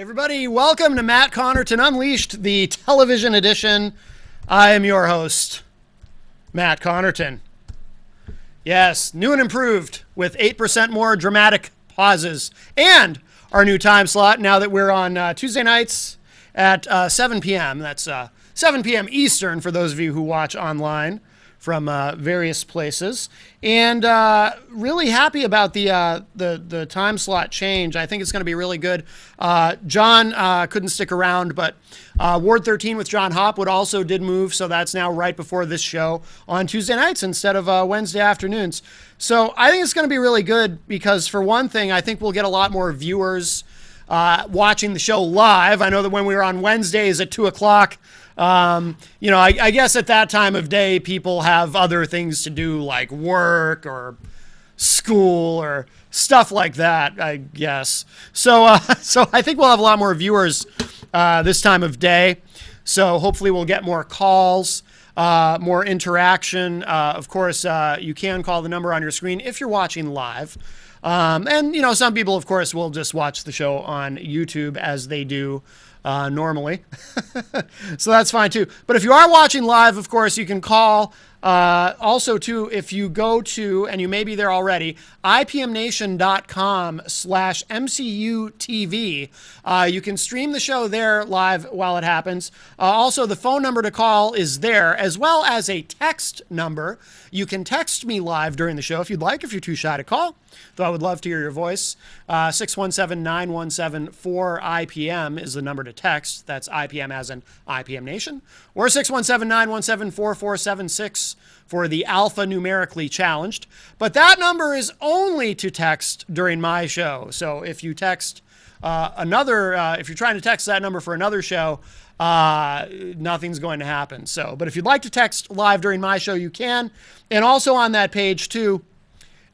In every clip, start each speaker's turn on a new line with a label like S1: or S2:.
S1: Everybody, welcome to Matt Connarton Unleashed, the television edition. I am your host, Matt Connarton. Yes, new and improved with 8% more dramatic pauses and our new time slot now that we're on Tuesday nights at 7 p.m. That's 7 p.m. Eastern for those of you who watch online from various places, and really happy about the time slot change. I think it's going to be really good. John couldn't stick around, but Ward 13 with John Hopwood also did move, so that's now right before this show on Tuesday nights instead of Wednesday afternoons. So I think it's going to be really good because, for one thing, I think we'll get a lot more viewers watching the show live. I know that when we were on Wednesdays at 2 o'clock, I guess at that time of day, people have other things to do like work or school or stuff like that, I guess. So I think we'll have a lot more viewers this time of day. So hopefully we'll get more calls, more interaction. Of course, you can call the number on your screen if you're watching live. And some people, of course, will just watch the show on YouTube as they do normally. So that's fine too. But if you are watching live, of course, you can call. Also too, if you go to, and you may be there already, ipmnation.com/MCUTV, you can stream the show there live while it happens. Also, the phone number to call is there, as well as a text number. You can text me live during the show if you'd like, if you're too shy to call, though I would love to hear your voice. 617-917-4IPM is the number to text. That's IPM as in IPM Nation. Or 617-917-4476 for the alpha numerically challenged. But that number is only to text during my show. So if you text if you're trying to text that number for another show, nothing's going to happen. But if you'd like to text live during my show, you can. And also on that page too,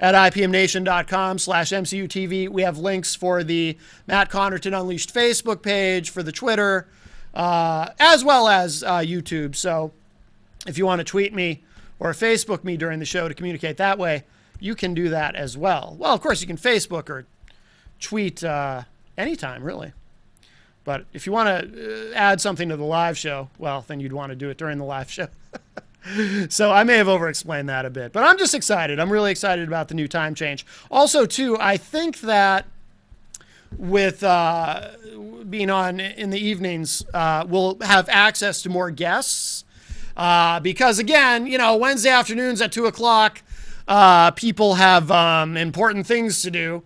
S1: at ipmnation.com/MCUTV, we have links for the Matt Connarton Unleashed Facebook page, for the Twitter, as well as YouTube. So if you want to tweet me or Facebook me during the show to communicate that way, you can do that as well. Well, of course, you can Facebook or tweet anytime, really. But if you want to add something to the live show, well, then you'd want to do it during the live show. So I may have over-explained that a bit. But I'm just excited. I'm really excited about the new time change. Also, too, I think that with being on in the evenings, we'll have access to more guests. Because, again, Wednesday afternoons at 2 o'clock, people have important things to do.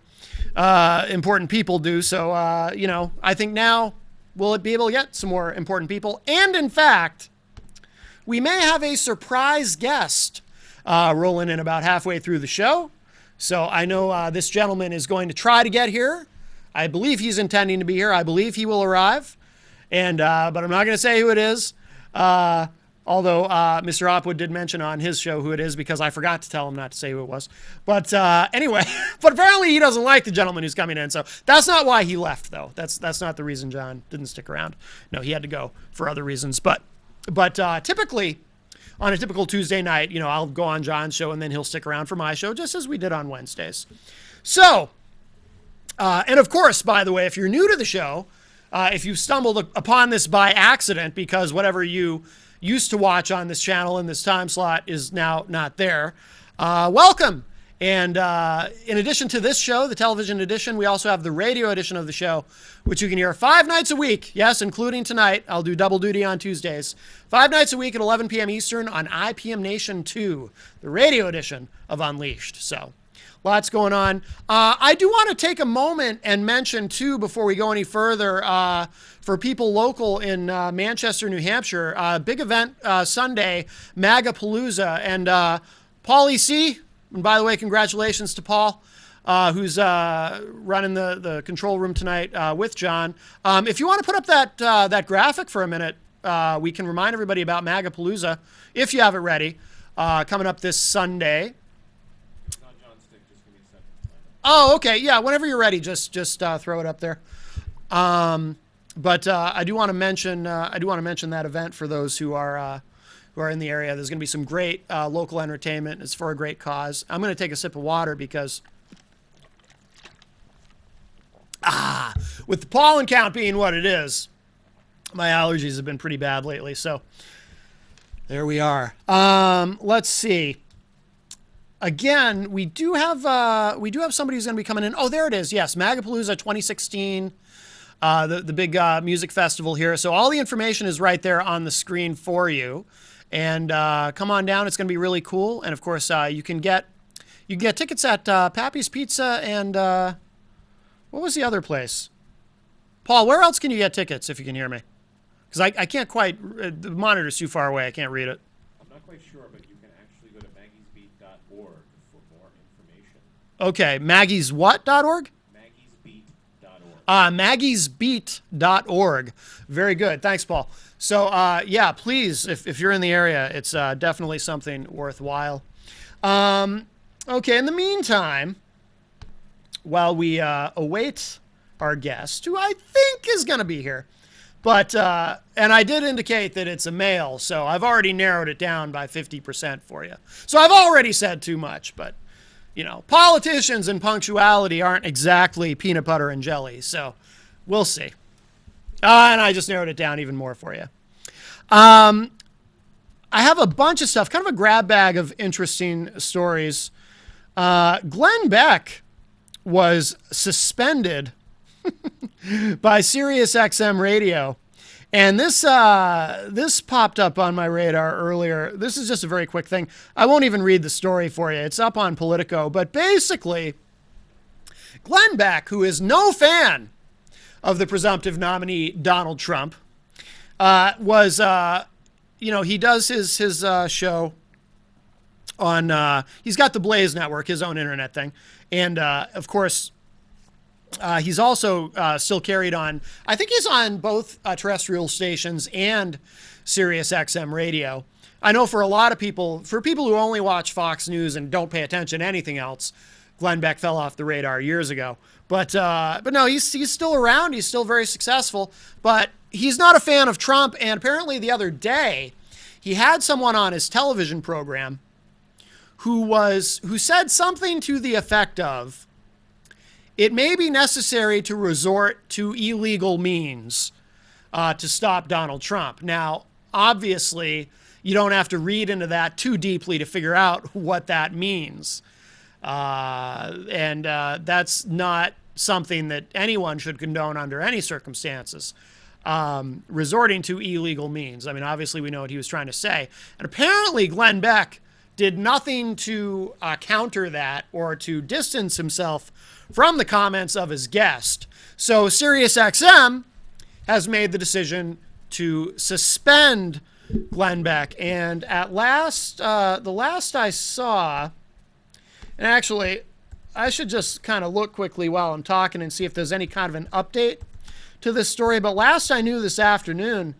S1: Important people do. So, I think now we'll be able to get some more important people. And, in fact, we may have a surprise guest rolling in about halfway through the show. So I know this gentleman is going to try to get here. I believe he's intending to be here. I believe he will arrive. But I'm not going to say who it is. Although Mr. Hopwood did mention on his show who it is, because I forgot to tell him not to say who it was. But anyway, but apparently he doesn't like the gentleman who's coming in. So that's not why he left, though. That's not the reason John didn't stick around. No, he had to go for other reasons. But typically, on a typical Tuesday night, I'll go on John's show and then he'll stick around for my show, just as we did on Wednesdays. So, and of course, by the way, if you're new to the show, if you stumbled upon this by accident because whatever you used to watch on this channel in this time slot is now not there, welcome. And in addition to this show, the television edition, we also have the radio edition of the show, which you can hear 5 nights a week. Yes, including tonight. I'll do double duty on Tuesdays. 5 nights a week at 11 p.m. Eastern on IPM Nation 2, the radio edition of Unleashed. So lots going on. I do want to take a moment and mention, too, before we go any further, for people local in Manchester, New Hampshire, big event Sunday, MAGA-palooza. And Paulie C., and by the way, congratulations to Paul, who's running the control room tonight with John. If you want to put up that graphic for a minute, we can remind everybody about MAGA-palooza, if you have it ready, coming up this Sunday.
S2: It's not John's stick, just give me a second.
S1: Oh, okay. Yeah, whenever you're ready, just throw it up there. But I do want to mention that event for those who are in the area. There's going to be some great local entertainment. It's for a great cause. I'm going to take a sip of water because with the pollen count being what it is, my allergies have been pretty bad lately. So there we are. Let's see. Again, we do have somebody who's going to be coming in. Oh, there it is. Yes, Magapalooza 2016, the big music festival here. So all the information is right there on the screen for you. And come on down. It's going to be really cool. And of course, you can get tickets at Pappy's Pizza and what was the other place? Paul, where else can you get tickets if you can hear me? Because I can't quite, the monitor's too far away. I can't read it.
S2: I'm not quite sure, but you can actually go to maggiesbeat.org for more information.
S1: Okay, maggieswhat.org? Maggiesbeat.org. Very good. Thanks, Paul. So, yeah, please, if you're in the area, it's definitely something worthwhile. Okay, in the meantime, while we await our guest, who I think is going to be here, but, and I did indicate that it's a male, so I've already narrowed it down by 50% for you. So I've already said too much, but, you know, politicians and punctuality aren't exactly peanut butter and jelly, so we'll see. And I just narrowed it down even more for you. I have a bunch of stuff, kind of a grab bag of interesting stories. Glenn Beck was suspended by SiriusXM Radio. And this popped up on my radar earlier. This is just a very quick thing. I won't even read the story for you. It's up on Politico. But basically, Glenn Beck, who is no fan of the presumptive nominee Donald Trump, was, he does his show on, he's got the Blaze Network, his own internet thing. And, of course, he's also still carried on. I think he's on both terrestrial stations and SiriusXM Radio. I know for a lot of people, for people who only watch Fox News and don't pay attention to anything else, Glenn Beck fell off the radar years ago. But no, he's still around. He's still very successful. But he's not a fan of Trump. And apparently the other day, he had someone on his television program who said something to the effect of, it may be necessary to resort to illegal means to stop Donald Trump. Now, obviously, you don't have to read into that too deeply to figure out what that means. And that's not something that anyone should condone under any circumstances, resorting to illegal means. I mean, obviously, we know what he was trying to say. And apparently, Glenn Beck did nothing to counter that or to distance himself from the comments of his guest. So SiriusXM has made the decision to suspend Glenn Beck. And at last, the last I saw, and actually, I should just kind of look quickly while I'm talking and see if there's any kind of an update to this story. But last I knew this afternoon,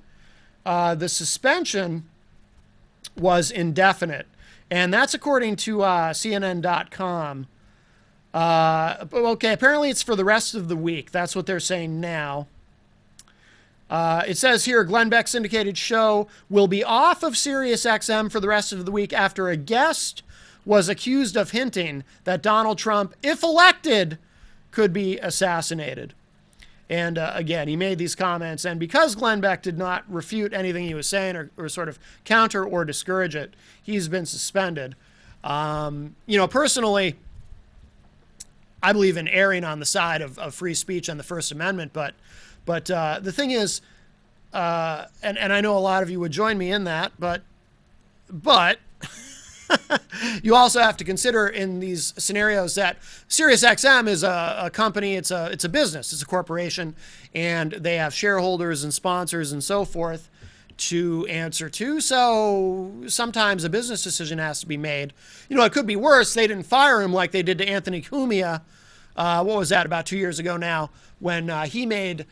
S1: the suspension was indefinite. And that's according to CNN.com. Okay, apparently it's for the rest of the week. That's what they're saying now. It says here, Glenn Beck's syndicated show will be off of SiriusXM for the rest of the week after a guest was accused of hinting that Donald Trump, if elected, could be assassinated. And again, he made these comments. And because Glenn Beck did not refute anything he was saying or sort of counter or discourage it, he's been suspended. Personally, I believe in erring on the side of free speech and the First Amendment. But the thing is, and I know a lot of you would join me in that, but you also have to consider in these scenarios that SiriusXM is a company, it's a business, it's a corporation, and they have shareholders and sponsors and so forth to answer to. So sometimes a business decision has to be made. It could be worse. They didn't fire him like they did to Anthony Cumia. What was that, about 2 years ago now, when he made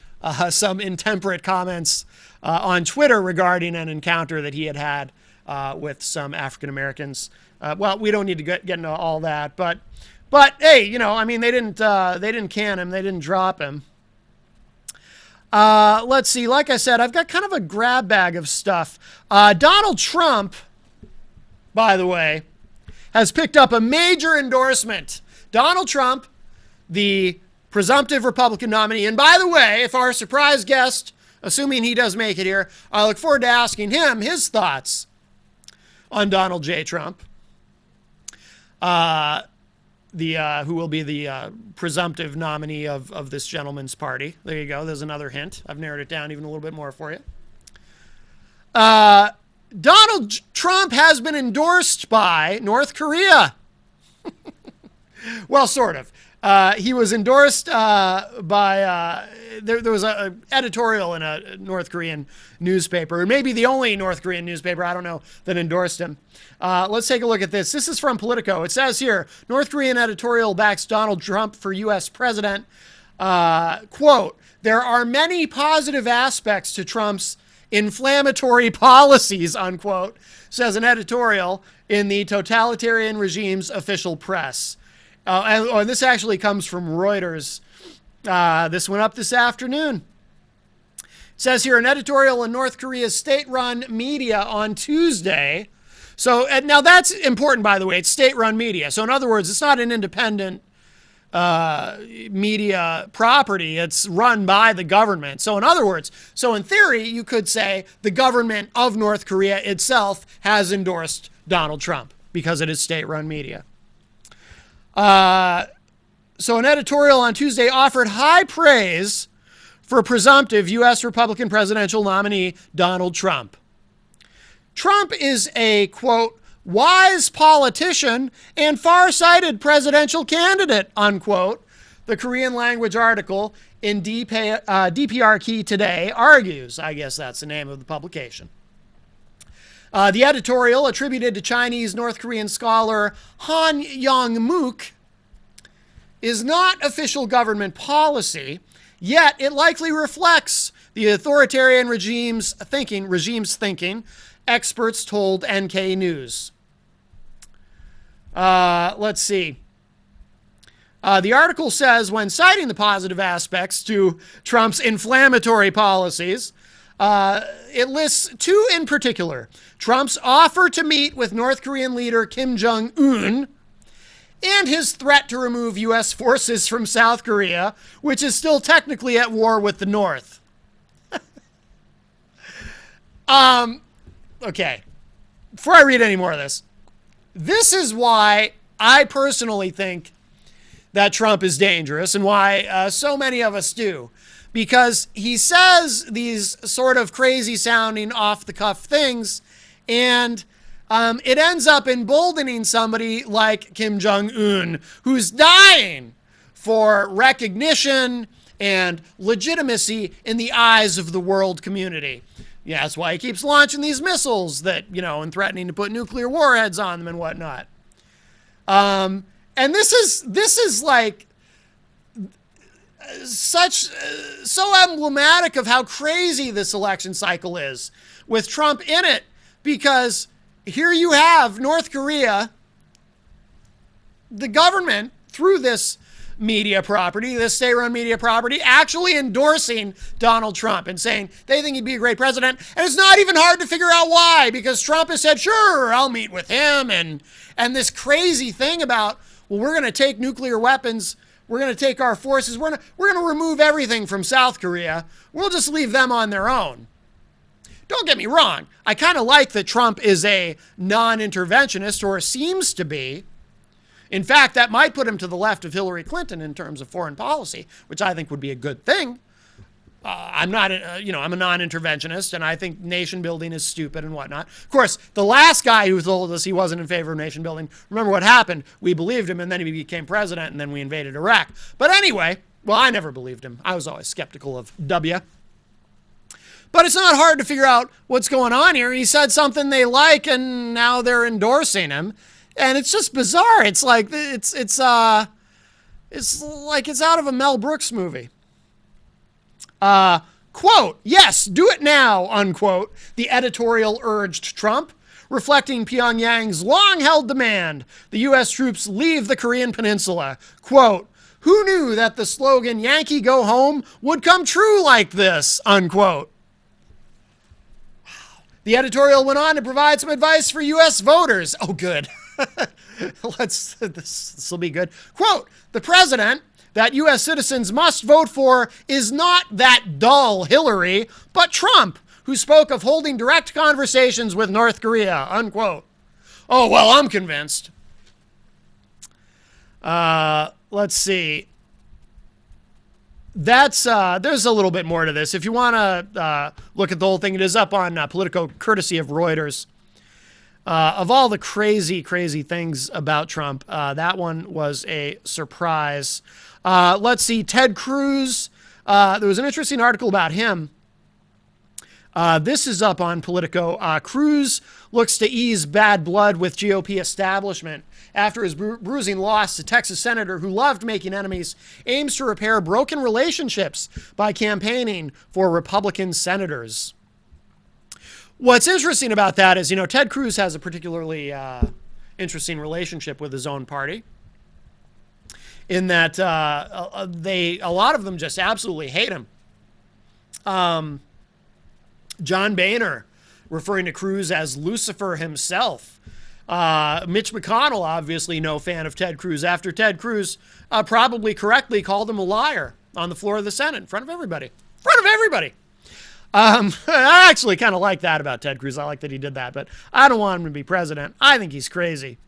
S1: some intemperate comments on Twitter regarding an encounter that he had with some African Americans. Well, we don't need to get into all that, but hey, they didn't can him, they didn't drop him. Let's see. Like I said, I've got kind of a grab bag of stuff. Donald Trump, by the way, has picked up a major endorsement. Donald Trump, the presumptive Republican nominee. And by the way, if our surprise guest, assuming he does make it here, I look forward to asking him his thoughts on Donald J. Trump, who will be the presumptive nominee of this gentleman's party. There you go. There's another hint. I've narrowed it down even a little bit more for you. Donald Trump has been endorsed by North Korea. Well, sort of. He was endorsed by, there was an editorial in a North Korean newspaper, maybe the only North Korean newspaper, I don't know, that endorsed him. Let's take a look at this. This is from Politico. It says here, North Korean editorial backs Donald Trump for U.S. president. Quote, there are many positive aspects to Trump's inflammatory policies, unquote, says an editorial in the totalitarian regime's official press. And this actually comes from Reuters. This went up this afternoon. It says here, an editorial in North Korea's state-run media on Tuesday. So now that's important, by the way. It's state-run media. So in other words, it's not an independent media property. It's run by the government. So in other words, so in theory, you could say the government of North Korea itself has endorsed Donald Trump because it is state-run media. So an editorial on Tuesday offered high praise for presumptive U.S. Republican presidential nominee Donald Trump. Trump is a, quote, wise politician and far-sighted presidential candidate, unquote. The Korean language article in DPR Key Today argues. I guess that's the name of the publication. The editorial, attributed to Chinese North Korean scholar Han Young-mook, is not official government policy, yet it likely reflects the authoritarian regime's thinking, experts told NK News. Let's see. The article says, when citing the positive aspects to Trump's inflammatory policies, it lists two in particular. Trump's offer to meet with North Korean leader Kim Jong-un and his threat to remove U.S. forces from South Korea, which is still technically at war with the North. Okay. Before I read any more of this, this is why I personally think that Trump is dangerous and why so many of us do. Because he says these sort of crazy sounding off the cuff things, and it ends up emboldening somebody like Kim Jong-un, who's dying for recognition and legitimacy in the eyes of the world community. Yeah, that's why he keeps launching these missiles that, and threatening to put nuclear warheads on them and whatnot. And this is like so emblematic of how crazy this election cycle is with Trump in it, because here you have North Korea, the government, through this media property, this state-run media property, actually endorsing Donald Trump and saying they think he'd be a great president. And it's not even hard to figure out why, because Trump has said, sure, I'll meet with him. And this crazy thing about, well, we're going to take nuclear weapons, we're going to take our forces, we're going to remove everything from South Korea. We'll just leave them on their own. Don't get me wrong. I kind of like that Trump is a non-interventionist, or seems to be. In fact, that might put him to the left of Hillary Clinton in terms of foreign policy, which I think would be a good thing. I'm not, I'm a non-interventionist, and I think nation building is stupid and whatnot. Of course, the last guy who told us he wasn't in favor of nation building, remember what happened? We believed him, and then he became president, and then we invaded Iraq. But anyway, well, I never believed him. I was always skeptical of W. But it's not hard to figure out what's going on here. He said something they like, and now they're endorsing him. And it's just bizarre. It's like it's like it's out of a Mel Brooks movie. Quote, yes, do it now, unquote, the editorial urged Trump, reflecting Pyongyang's long-held demand the U.S. troops leave the Korean peninsula. Quote, who knew that the slogan Yankee go home would come true like this, unquote. The editorial went on to provide some advice for U.S. voters. Oh, good. This will be good. Quote, the president that U.S. citizens must vote for is not that dull Hillary, but Trump, who spoke of holding direct conversations with North Korea, unquote. Oh, well, I'm convinced. Let's see. There's a little bit more to this. If you want to look at the whole thing, it is up on Politico, courtesy of Reuters. Of all the crazy, crazy things about Trump, that one was a surprise. Let's see, Ted Cruz. There was an interesting article about him. This is up on Politico. Cruz looks to ease bad blood with GOP establishment after his bruising loss to Texas senator who loved making enemies, aims to repair broken relationships by campaigning for Republican senators. What's interesting about that is, Ted Cruz has a particularly interesting relationship with his own party, in that a lot of them just absolutely hate him. John Boehner referring to Cruz as Lucifer himself. Mitch McConnell, obviously no fan of Ted Cruz, after Ted Cruz probably correctly called him a liar on the floor of the Senate in front of everybody. I actually kind of like that about Ted Cruz. I like that he did that, but I don't want him to be president. I think he's crazy.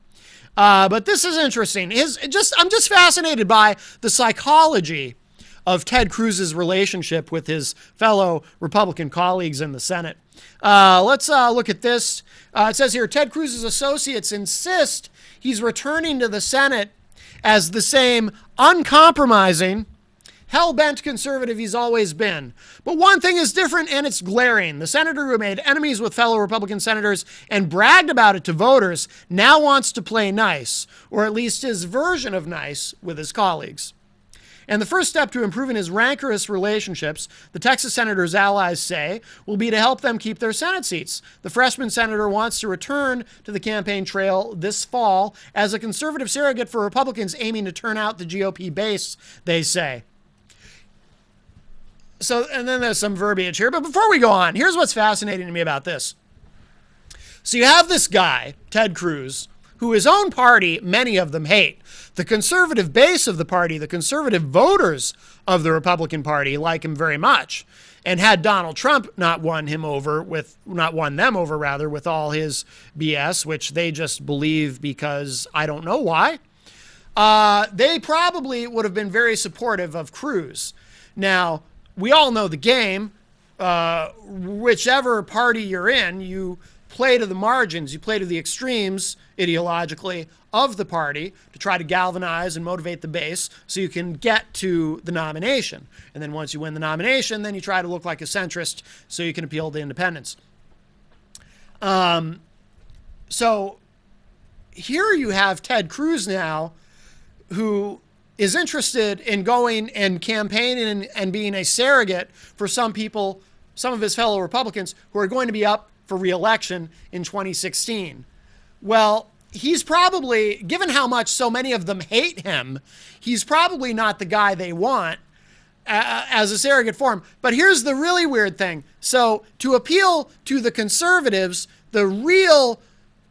S1: But this is interesting. I'm just fascinated by the psychology of Ted Cruz's relationship with his fellow Republican colleagues in the Senate. Let's look at this. It says here, Ted Cruz's associates insist he's returning to the Senate as the same uncompromising, hell-bent conservative he's always been. But one thing is different, and it's glaring. The senator who made enemies with fellow Republican senators and bragged about it to voters now wants to play nice, or at least his version of nice, with his colleagues. And the first step to improving his rancorous relationships, the Texas senator's allies say, will be to help them keep their Senate seats. The freshman senator wants to return to the campaign trail this fall as a conservative surrogate for Republicans aiming to turn out the GOP base, they say. So, and then there's some verbiage here. But before we go on, here's what's fascinating to me about this. So you have this guy, Ted Cruz, who his own party, many of them hate. The conservative base of the party, the conservative voters of the Republican Party like him very much. And had Donald Trump not won them over with all his BS, which they just believe because I don't know why, they probably would have been very supportive of Cruz. Now, we all know the game. Whichever party you're in, you play to the margins, you play to the extremes ideologically of the party to try to galvanize and motivate the base so you can get to the nomination. And then once you win the nomination, then you try to look like a centrist so you can appeal to independents. So here you have Ted Cruz now, who is interested in going and campaigning and being a surrogate for some people, some of his fellow Republicans who are going to be up for re-election in 2016. Well, he's probably, given how much so many of them hate him, he's probably not the guy they want as a surrogate for him. But here's the really weird thing. So to appeal to the conservatives, the real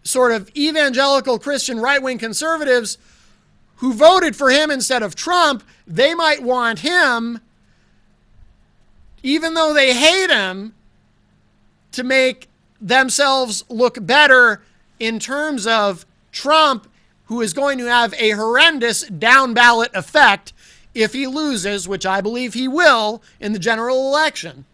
S1: sort of evangelical Christian right-wing conservatives who voted for him instead of Trump, they might want him, even though they hate him, to make themselves look better in terms of Trump, who is going to have a horrendous down ballot effect if he loses, which I believe he will in the general election.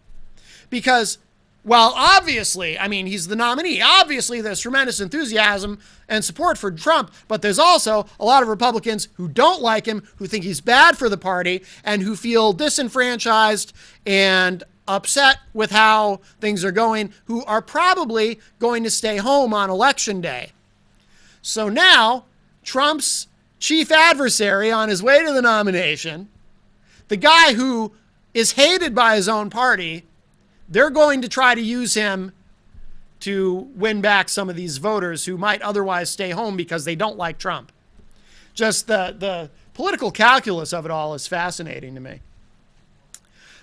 S1: Because, well, obviously, I mean, he's the nominee. Obviously, there's tremendous enthusiasm and support for Trump, but there's also a lot of Republicans who don't like him, who think he's bad for the party, and who feel disenfranchised and upset with how things are going, who are probably going to stay home on election day. So now, Trump's chief adversary on his way to the nomination, the guy who is hated by his own party, they're going to try to use him to win back some of these voters who might otherwise stay home because they don't like Trump. Just the political calculus of it all is fascinating to me.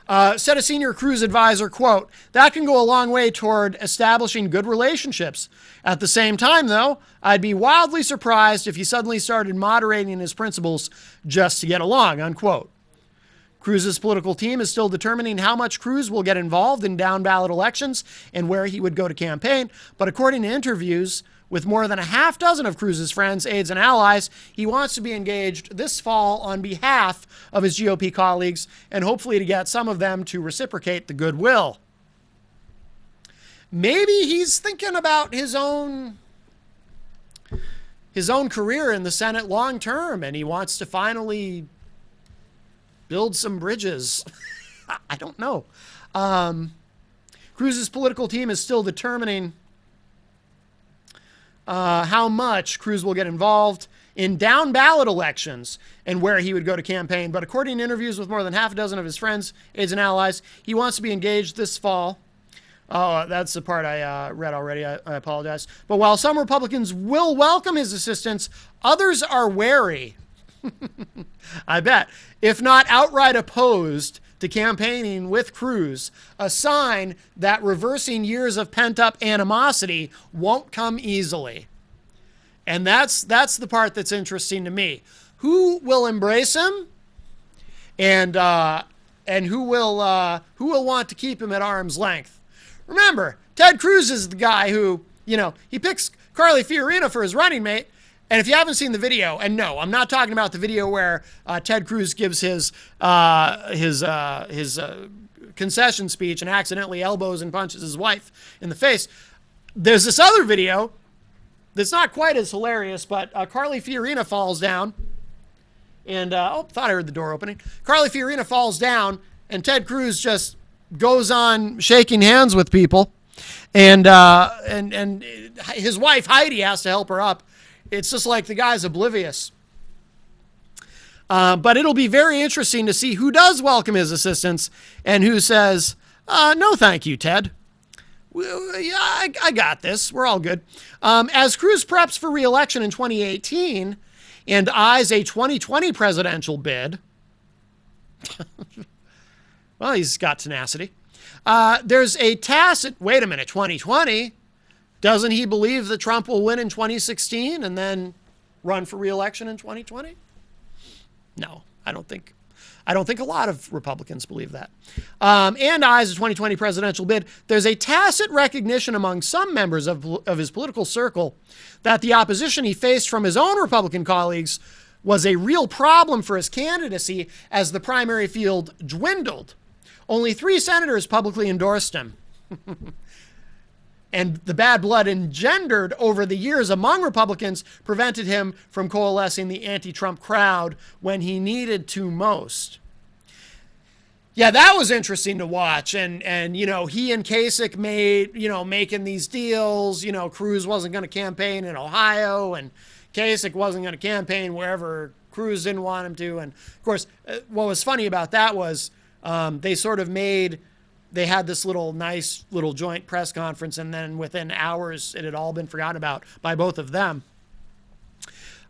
S1: Said a senior Cruz advisor, quote, "That can go a long way toward establishing good relationships. At the same time, though, I'd be wildly surprised if he suddenly started moderating his principles just to get along," unquote. Cruz's political team is still determining how much Cruz will get involved in down-ballot elections and where he would go to campaign. But according to interviews with more than a half dozen of Cruz's friends, aides, and allies, he wants to be engaged this fall on behalf of his GOP colleagues and hopefully to get some of them to reciprocate the goodwill. Maybe he's thinking about his own career in the Senate long term, and he wants to finally build some bridges. I don't know. Cruz's political team is still determining how much Cruz will get involved in down-ballot elections and where he would go to campaign. But according to interviews with more than half a dozen of his friends, aides, and allies, he wants to be engaged this fall. Oh, that's the part I read already. I apologize. But while some Republicans will welcome his assistance, others are wary. I bet. If not outright opposed to campaigning with Cruz, a sign that reversing years of pent-up animosity won't come easily. And that's the part that's interesting to me. Who will embrace him, and who will want to keep him at arm's length? Remember, Ted Cruz is the guy who, he picks Carly Fiorina for his running mate. And if you haven't seen the video, and no, I'm not talking about the video where Ted Cruz gives his concession speech and accidentally elbows and punches his wife in the face. There's this other video that's not quite as hilarious, but Carly Fiorina falls down, and thought I heard the door opening. Carly Fiorina falls down, and Ted Cruz just goes on shaking hands with people, and his wife Heidi has to help her up. It's just like the guy's oblivious. But it'll be very interesting to see who does welcome his assistance and who says, no, thank you, Ted. Yeah, I got this. We're all good. As Cruz preps for re-election in 2018 and eyes a 2020 presidential bid, well, he's got tenacity. There's a tacit, wait a minute, 2020? Doesn't he believe that Trump will win in 2016 and then run for re-election in 2020? No, I don't think a lot of Republicans believe that. And eyes a 2020 presidential bid. There's a tacit recognition among some members of his political circle that the opposition he faced from his own Republican colleagues was a real problem for his candidacy as the primary field dwindled. Only 3 senators publicly endorsed him. And the bad blood engendered over the years among Republicans prevented him from coalescing the anti-Trump crowd when he needed to most. Yeah, that was interesting to watch. And he and Kasich made, making these deals. Cruz wasn't going to campaign in Ohio, and Kasich wasn't going to campaign wherever Cruz didn't want him to. And, of course, what was funny about that was they had this nice little joint press conference, and then within hours, it had all been forgotten about by both of them.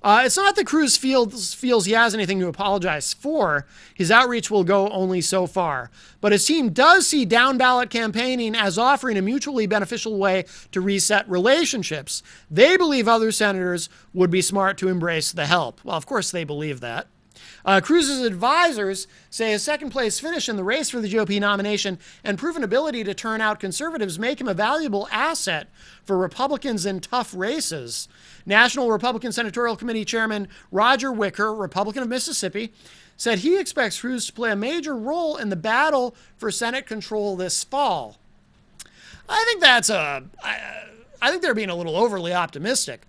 S1: It's not that Cruz feels he has anything to apologize for. His outreach will go only so far. But his team does see down-ballot campaigning as offering a mutually beneficial way to reset relationships. They believe other senators would be smart to embrace the help. Well, of course they believe that. Cruz's advisors say his second-place finish in the race for the GOP nomination and proven ability to turn out conservatives make him a valuable asset for Republicans in tough races. National Republican Senatorial Committee Chairman Roger Wicker, Republican of Mississippi, said he expects Cruz to play a major role in the battle for Senate control this fall. I think I think they're being a little overly optimistic.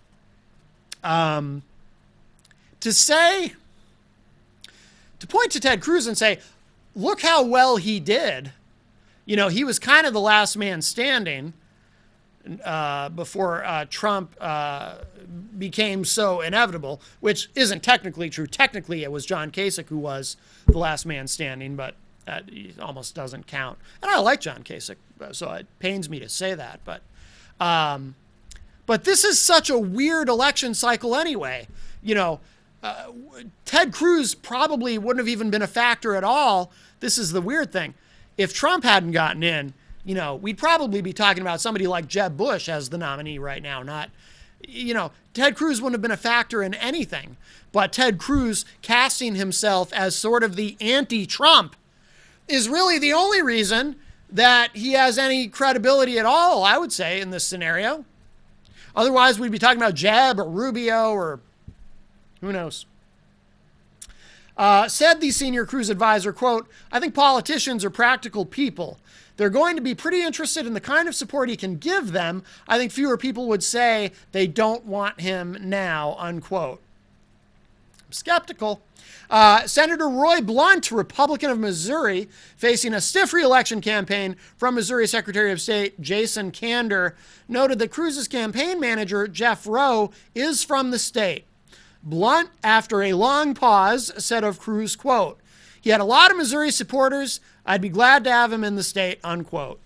S1: To point to Ted Cruz and say, look how well he did. He was kind of the last man standing before Trump became so inevitable, which isn't technically true. Technically, it was John Kasich who was the last man standing, but that almost doesn't count. And I like John Kasich, so it pains me to say that. But this is such a weird election cycle anyway. Ted Cruz probably wouldn't have even been a factor at all. This is the weird thing. if Trump hadn't gotten in, we'd probably be talking about somebody like Jeb Bush as the nominee right now, not, Ted Cruz wouldn't have been a factor in anything. But Ted Cruz casting himself as sort of the anti-Trump is really the only reason that he has any credibility at all, I would say, in this scenario. Otherwise, we'd be talking about Jeb or Rubio or who knows. Said the senior Cruz advisor, quote, "I think politicians are practical people. They're going to be pretty interested in the kind of support he can give them. I think fewer people would say they don't want him now," unquote. I'm skeptical. Senator Roy Blunt, Republican of Missouri, facing a stiff re-election campaign from Missouri Secretary of State Jason Kander, noted that Cruz's campaign manager, Jeff Rowe, is from the state. Blunt, after a long pause, said of Cruz, quote, "He had a lot of Missouri supporters. I'd be glad to have him in the state," unquote.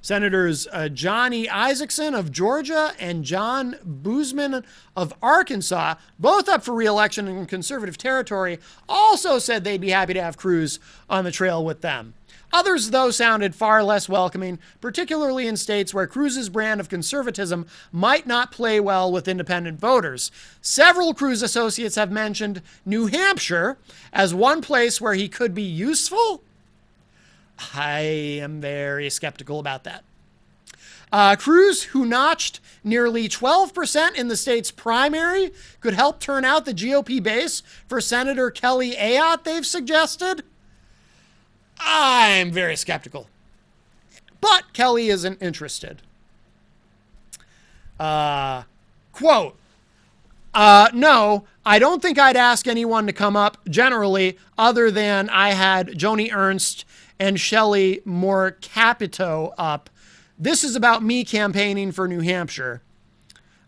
S1: Senators Johnny Isakson of Georgia and John Boozman of Arkansas, both up for re-election in conservative territory, also said they'd be happy to have Cruz on the trail with them. Others, though, sounded far less welcoming, particularly in states where Cruz's brand of conservatism might not play well with independent voters. Several Cruz associates have mentioned New Hampshire as one place where he could be useful. I am very skeptical about that. Cruz, who notched nearly 12% in the state's primary, could help turn out the GOP base for Senator Kelly Ayotte, they've suggested. I'm very skeptical. But Kelly isn't interested. Quote, "No, I don't think I'd ask anyone to come up generally other than I had Joni Ernst and Shelley Moore Capito up. This is about me campaigning for New Hampshire.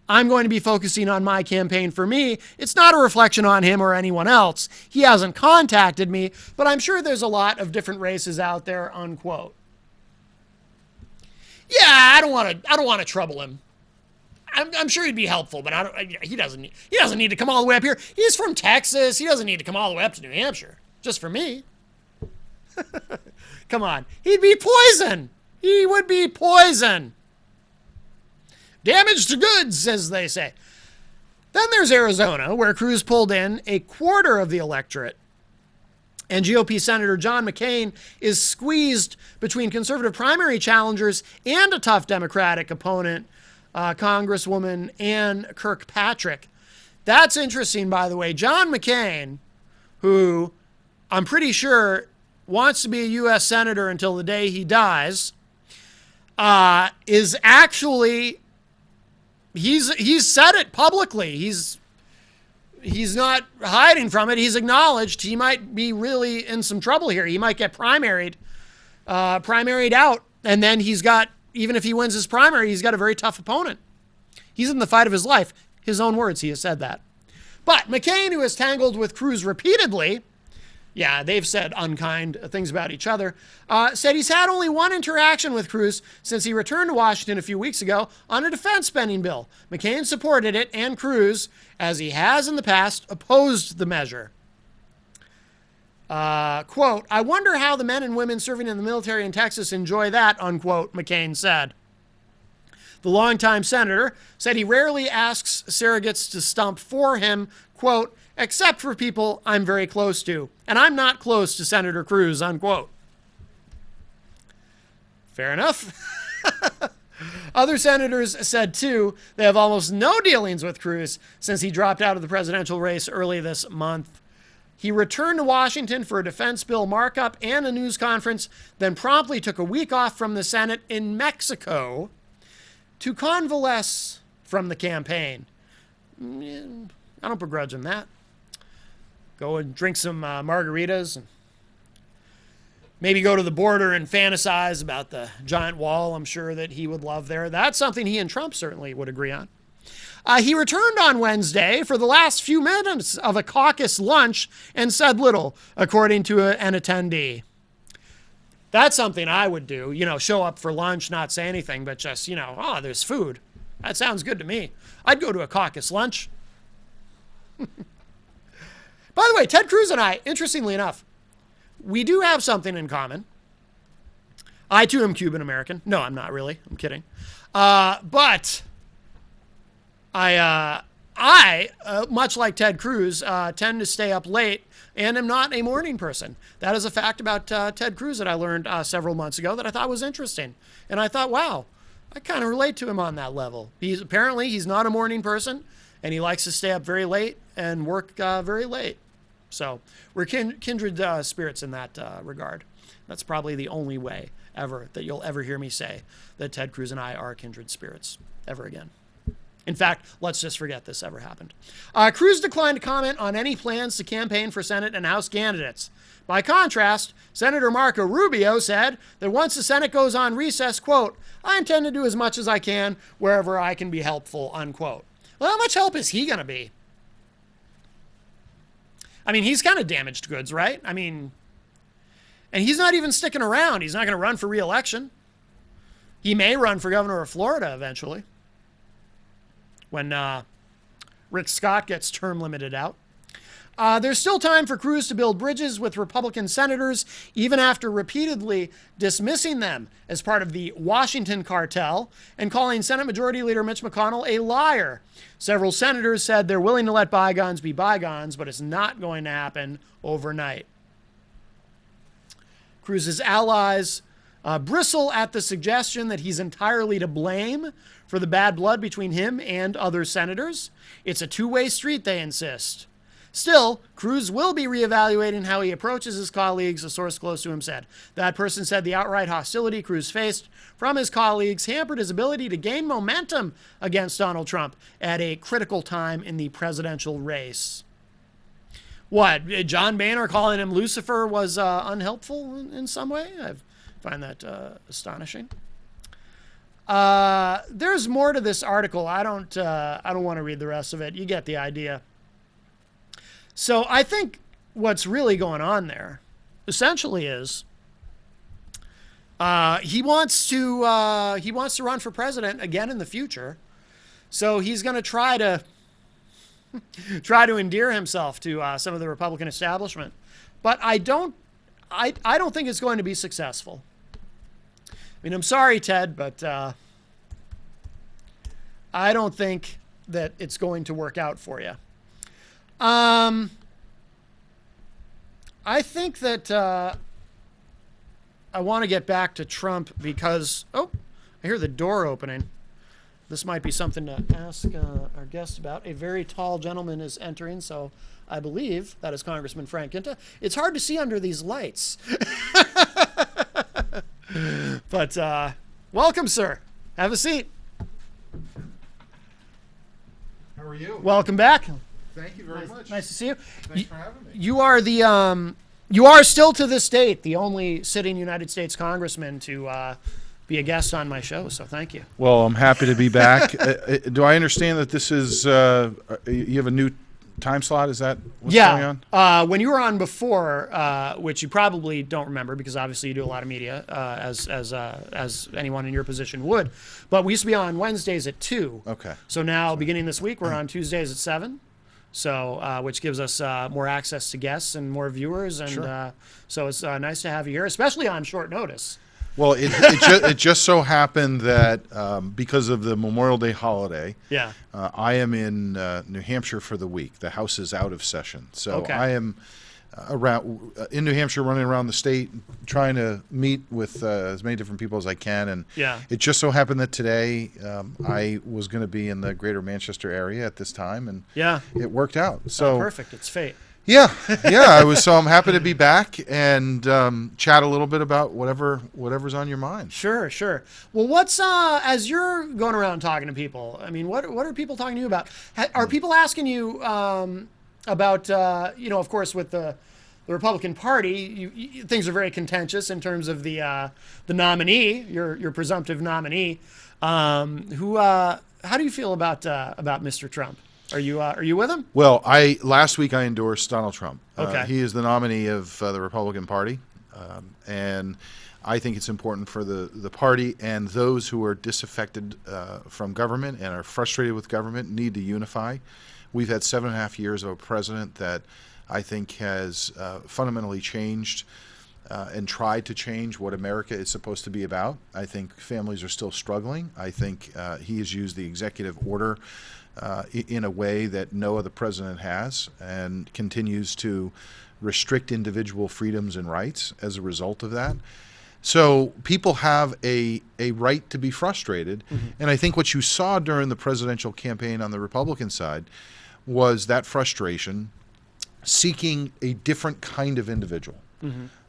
S1: I'm going to be focusing on my campaign for me. It's not a reflection on him or anyone else. He hasn't contacted me, but I'm sure there's a lot of different races out there," unquote. Yeah, I don't want to trouble him. I'm sure he'd be helpful, but he doesn't need to come all the way up here. He's from Texas. He doesn't need to come all the way up to New Hampshire just for me. Come on. He'd be poison. He would be poison. Damage to goods, as they say. Then there's Arizona, where Cruz pulled in a quarter of the electorate. And GOP Senator John McCain is squeezed between conservative primary challengers and a tough Democratic opponent, Congresswoman Ann Kirkpatrick. That's interesting, by the way. John McCain, who I'm pretty sure wants to be a U.S. Senator until the day he dies, is actually... He's said it publicly. He's not hiding from it. He's acknowledged he might be really in some trouble here. He might get primaried out. And then he's got, even if he wins his primary, he's got a very tough opponent. He's in the fight of his life. His own words, he has said that. But McCain, who has tangled with Cruz repeatedly, yeah, they've said unkind things about each other, said he's had only one interaction with Cruz since he returned to Washington a few weeks ago on a defense spending bill. McCain supported it, and Cruz, as he has in the past, opposed the measure. Quote, "I wonder how the men and women serving in the military in Texas enjoy that," unquote, McCain said. The longtime senator said he rarely asks surrogates to stump for him, quote, "except for people I'm very close to. And I'm not close to Senator Cruz," unquote. Fair enough. Other senators said, too, they have almost no dealings with Cruz since he dropped out of the presidential race early this month. He returned to Washington for a defense bill markup and a news conference, then promptly took a week off from the Senate in Mexico to convalesce from the campaign. I don't begrudge him that. Go and drink some margaritas and maybe go to the border and fantasize about the giant wall I'm sure that he would love there. That's something he and Trump certainly would agree on. He returned on Wednesday for the last few minutes of a caucus lunch and said little, according to an attendee. That's something I would do, show up for lunch, not say anything, but just, oh, there's food. That sounds good to me. I'd go to a caucus lunch. By the way, Ted Cruz and I, interestingly enough, we do have something in common. I, too, am Cuban-American. No, I'm not really. I'm kidding. But I much like Ted Cruz, tend to stay up late and am not a morning person. That is a fact about Ted Cruz that I learned several months ago that I thought was interesting. And I thought, wow, I kind of relate to him on that level. He's not a morning person, and he likes to stay up very late and work very late. So we're kindred spirits in that regard. That's probably the only way ever that you'll ever hear me say that Ted Cruz and I are kindred spirits ever again. In fact, let's just forget this ever happened. Cruz declined to comment on any plans to campaign for Senate and House candidates. By contrast, Senator Marco Rubio said that once the Senate goes on recess, quote, I intend to do as much as I can wherever I can be helpful, unquote. Well, how much help is he going to be? I mean, he's kind of damaged goods, right? I mean, and he's not even sticking around. He's not going to run for re-election. He may run for governor of Florida eventually when Rick Scott gets term limited out. There's still time for Cruz to build bridges with Republican senators, even after repeatedly dismissing them as part of the Washington cartel and calling Senate Majority Leader Mitch McConnell a liar. Several senators said they're willing to let bygones be bygones, but it's not going to happen overnight. Cruz's allies bristle at the suggestion that he's entirely to blame for the bad blood between him and other senators. It's a two-way street, they insist. Still, Cruz will be reevaluating how he approaches his colleagues, a source close to him said. That person said the outright hostility Cruz faced from his colleagues hampered his ability to gain momentum against Donald Trump at a critical time in the presidential race. What, John Boehner calling him Lucifer was unhelpful in some way? I find that astonishing. There's more to this article. I don't want to read the rest of it. You get the idea. So I think what's really going on there, essentially, is he wants to run for president again in the future. So he's going to try to endear himself to some of the Republican establishment, but I don't think it's going to be successful. I mean, I'm sorry, Ted, but I don't think that it's going to work out for you. I think that I want to get back to Trump because, I hear the door opening. This might be something to ask our guest about. A very tall gentleman is entering, so I believe that is Congressman Frank Guinta. It's hard to see under these lights. But welcome, sir. Have a seat.
S3: How are you?
S1: Welcome back.
S3: Thank you very much.
S1: Nice to see you.
S3: Thanks for having me.
S1: You are you are still to this date the only sitting United States congressman to be a guest on my show, so thank you.
S3: Well, I'm happy to be back. Do I understand that this is you have a new time slot? Is that what's going on?
S1: When you were on before, which you probably don't remember because obviously you do a lot of media, as anyone in your position would, but we used to be on Wednesdays at 2.
S3: Okay.
S1: So now, beginning this week, we're on Tuesdays at 7. So, which gives us more access to guests and more viewers, and
S3: Sure.
S1: So it's nice to have you here, especially on short notice.
S3: Well, it just so happened that because of the Memorial Day holiday,
S1: Yeah.
S3: I am in New Hampshire for the week. The House is out of session, so
S1: Okay.
S3: I am around in New Hampshire, running around the state, trying to meet with as many different people as I can. And
S1: Yeah.
S3: it just so happened that today I was going to be in the Greater Manchester area at this time, and
S1: Yeah.
S3: it worked out. So
S1: Perfect. It's fate.
S3: yeah. So I'm happy to be back and chat a little bit about whatever's on your mind.
S1: Sure. Well, what's as you're going around talking to people? I mean, what are people talking to you about? Are people asking you about of course, with the Republican Party, things are very contentious in terms of the nominee, your presumptive nominee. How do you feel about Mr. Trump? Are you with him?
S3: Well, last week I endorsed Donald Trump.
S1: Okay.
S3: He is the nominee of the Republican Party, and I think it's important for the party and those who are disaffected from government and are frustrated with government need to unify. We've had 7.5 years of a president that I think has fundamentally changed and try to change what America is supposed to be about. I think families are still struggling. I think he has used the executive order in a way that no other president has, and continues to restrict individual freedoms and rights as a result of that. So people have a right to be frustrated. And I think what you saw during the presidential campaign on the Republican side was that frustration seeking a different kind of individual.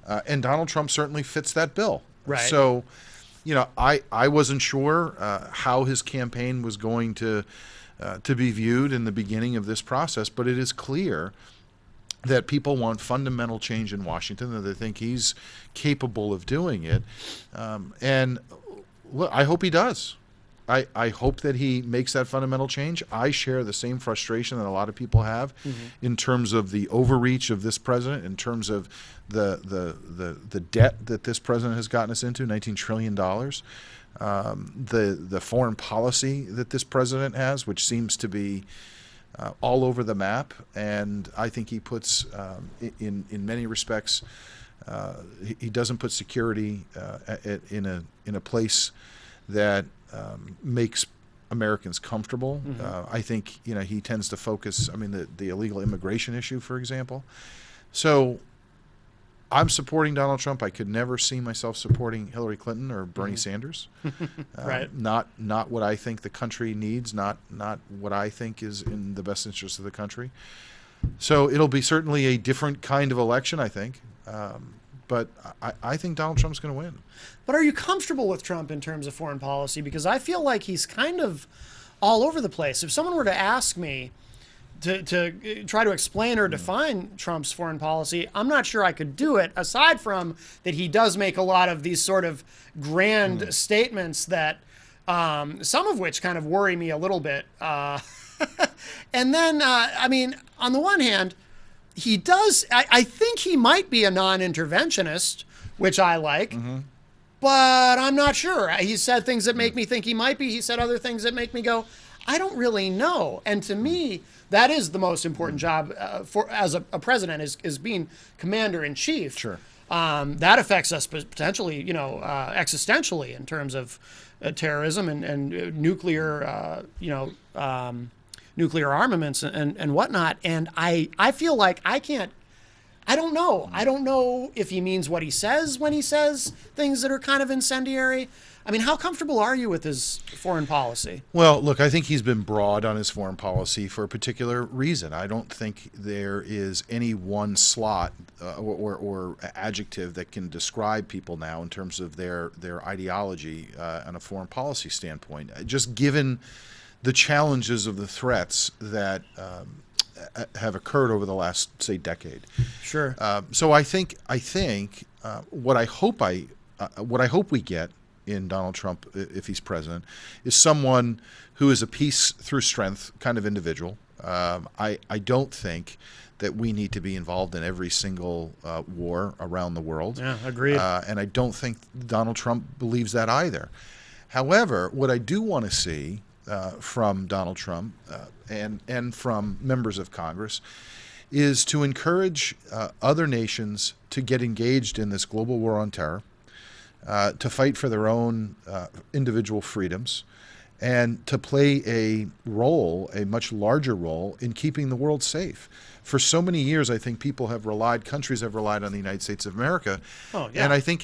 S3: And Donald Trump certainly fits that bill.
S1: Right.
S3: So, I wasn't sure how his campaign was going to be viewed in the beginning of this process, but it is clear that people want fundamental change in Washington, that they think he's capable of doing it. And look, I hope he does. I hope that he makes that fundamental change. I share the same frustration that a lot of people have in terms of the overreach of this president, in terms of the debt that this president has gotten us into, $19 trillion. The foreign policy that this president has, which seems to be all over the map, and I think he puts, in many respects, he doesn't put security in a place that makes Americans comfortable. I think he tends to focus. I mean, the illegal immigration issue, for example. So I'm supporting Donald Trump. I could never see myself supporting Hillary Clinton or Bernie Sanders.
S1: Right.
S3: Not what I think the country needs. Not what I think is in the best interest of the country. So it'll be certainly a different kind of election, I think. But I think Donald Trump's going to win.
S1: But are you comfortable with Trump in terms of foreign policy? Because I feel like he's kind of all over the place. If someone were to ask me to try to explain or define Trump's foreign policy, I'm not sure I could do it, aside from that he does make a lot of these sort of grand statements that some of which kind of worry me a little bit. And then, I mean, on the one hand, he does, I think he might be a non-interventionist, which I like, but I'm not sure. He said things that make me think he might be. He said other things that make me go, I don't really know. And to me, that is the most important job as a president is being commander in chief.
S3: Sure.
S1: That affects us potentially, existentially in terms of terrorism and nuclear, nuclear armaments and whatnot. And I feel like I don't know. I don't know if he means what he says when he says things that are kind of incendiary. I mean, how comfortable are you with his foreign policy?
S3: Well, look, I think he's been broad on his foreign policy for a particular reason. I don't think there is any one slot or adjective that can describe people now in terms of their ideology on a foreign policy standpoint. Just given the challenges of the threats that have occurred over the last, say, decade.
S1: Sure.
S3: So I think what I hope we get in Donald Trump, if he's president, is someone who is a peace through strength kind of individual. I don't think that we need to be involved in every single war around the world.
S1: Yeah, agreed.
S3: And I don't think Donald Trump believes that either. However, what I do want to see from Donald Trump and from members of Congress is to encourage other nations to get engaged in this global war on terror, to fight for their own individual freedoms, and to play a much larger role in keeping the world safe. For so many years, I think countries have relied on the United States of America.
S1: Oh, yeah.
S3: And I think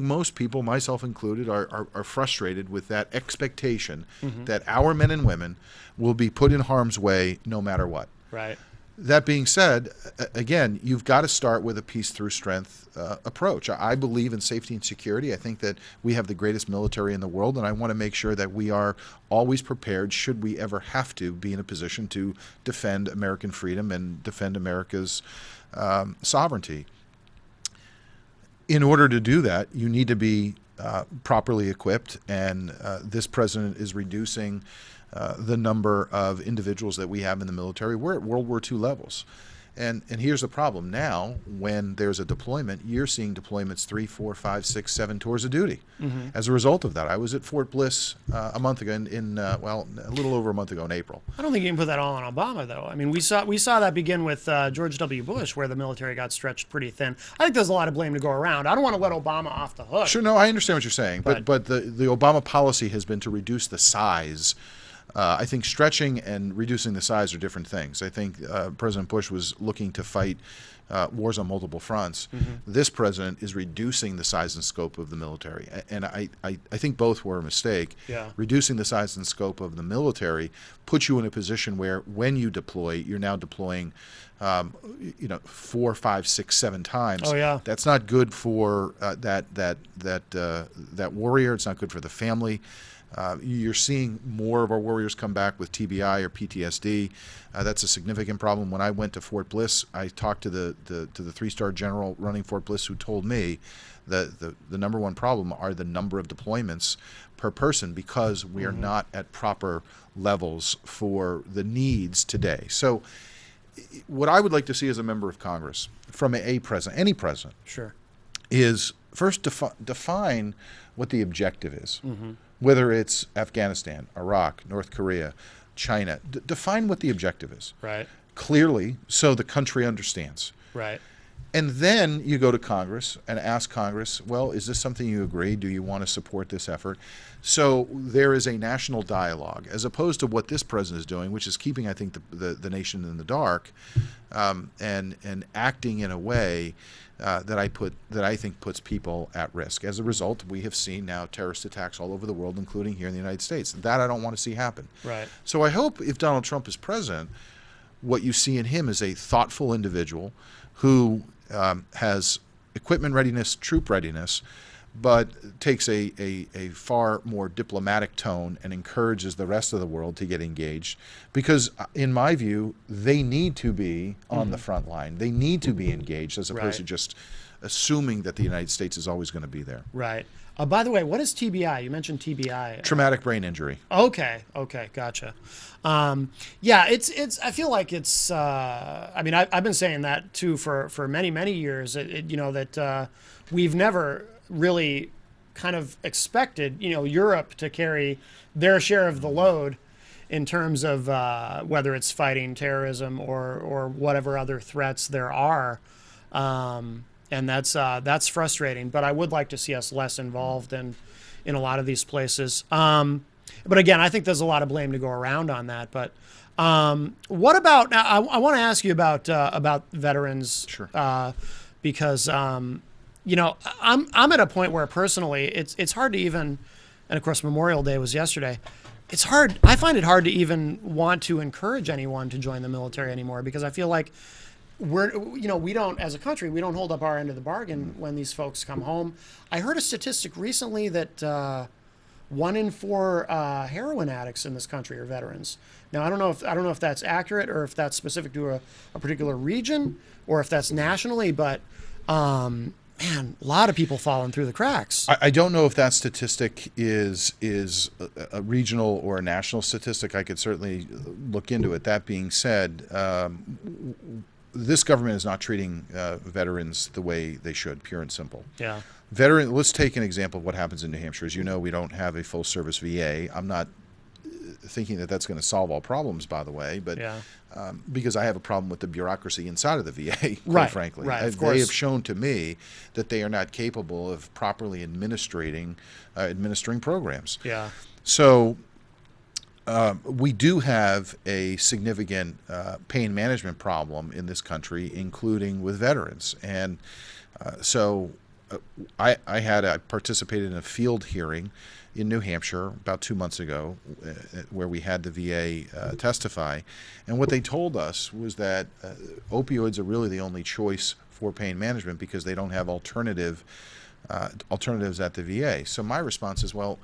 S3: most people, myself included, are frustrated with that expectation that our men and women will be put in harm's way no matter what.
S1: Right.
S3: That being said, again, you've got to start with a peace through strength approach. I believe in safety and security. I think that we have the greatest military in the world, and I want to make sure that we are always prepared, should we ever have to be in a position to defend American freedom and defend America's sovereignty. In order to do that, you need to be properly equipped, and this president is reducing the number of individuals that we have in the military. We're at World War II levels. And here's the problem now: when there's a deployment, you're seeing deployments 3, 4, 5, 6, 7 tours of duty. As a result of that, I was at Fort Bliss a month ago, well, a little over a month ago in April.
S1: I don't think you can put that all on Obama, though. I mean, we saw that begin with George W. Bush, where the military got stretched pretty thin. I think there's a lot of blame to go around. I don't want to let Obama off the hook.
S3: Sure, no, I understand what you're saying, but the Obama policy has been to reduce the size. I think stretching and reducing the size are different things. I think President Bush was looking to fight wars on multiple fronts. This president is reducing the size and scope of the military, and I think both were a mistake.
S1: Yeah.
S3: Reducing the size and scope of the military puts you in a position where, when you deploy, you're now deploying 4, 5, 6, 7 times.
S1: Oh, yeah.
S3: That's not good for that warrior. It's not good for the family. You're seeing more of our warriors come back with TBI or PTSD. That's a significant problem. When I went to Fort Bliss, I talked to the 3-star general running Fort Bliss, who told me that the number one problem are the number of deployments per person, because we are not at proper levels for the needs today. So what I would like to see as a member of Congress from a president, any president,
S1: Sure.
S3: is first define what the objective is. Whether it's Afghanistan, Iraq, North Korea, China, define what the objective is.
S1: Right.
S3: Clearly, so the country understands.
S1: Right.
S3: And then you go to Congress and ask Congress, well, is this something you agree? Do you want to support this effort? So there is a national dialogue, as opposed to what this president is doing, which is keeping, I think, the nation in the dark, and acting in a way that I think puts people at risk. As a result, we have seen now terrorist attacks all over the world, including here in the United States. That I don't want to see happen.
S1: Right.
S3: So I hope, if Donald Trump is president, what you see in him is a thoughtful individual who has equipment readiness, troop readiness, but takes a far more diplomatic tone and encourages the rest of the world to get engaged. Because, in my view, they need to be on the front line. They need to be engaged, as opposed to just assuming that the United States is always going to be there.
S1: Right. By the way, what is TBI? You mentioned TBI.
S3: Traumatic brain injury.
S1: Okay, gotcha. Yeah, it's. I feel like it's. I mean, I've been saying that too for many years. That we've never really kind of expected Europe to carry their share of the load in terms of whether it's fighting terrorism or whatever other threats there are. And that's frustrating, but I would like to see us less involved in a lot of these places. But again, I think there's a lot of blame to go around on that. But what about now? I want to ask you about veterans,
S3: Sure.
S1: Because I'm at a point where personally it's hard to even, and of course Memorial Day was yesterday. It's hard. I find it hard to even want to encourage anyone to join the military anymore, because I feel like we don't, as a country, we don't hold up our end of the bargain when these folks come home. I heard a statistic recently that 1 in 4 heroin addicts in this country are veterans. Now, I don't know if that's accurate, or if that's specific to a particular region, or if that's nationally, but man, a lot of people falling through the cracks.
S3: I don't know if that statistic is a regional or a national statistic. I could certainly look into it. That being said, this government is not treating veterans the way they should, pure and simple.
S1: Yeah.
S3: Let's take an example of what happens in New Hampshire. As you know, we don't have a full-service VA. I'm not thinking that that's going to solve all problems, by the way, but because I have a problem with the bureaucracy inside of the VA, quite frankly.
S1: Right, of
S3: They
S1: course.
S3: have shown to me that they are not capable of properly administering programs.
S1: Yeah.
S3: So we do have a significant pain management problem in this country, including with veterans. And so I participated in a field hearing in New Hampshire about 2 months ago, where we had the VA testify. And what they told us was that opioids are really the only choice for pain management, because they don't have alternatives at the VA. So my response is, well,